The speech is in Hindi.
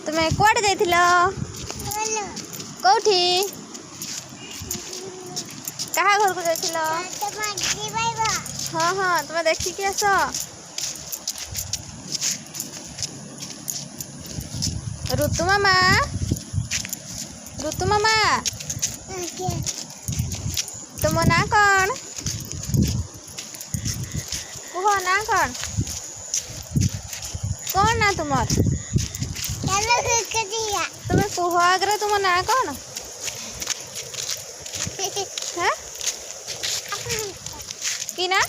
तुम्हें कुआड़े जाइथिलो कोठी कहा घर को जाइथिलो हाँ हाँ तुम्हें देखी कि आस ऋतु मामा तुम ना कौन कुह ना कौन कौन ना तुमर तुम्हें कुह आगे तुम ना कौन है कि ना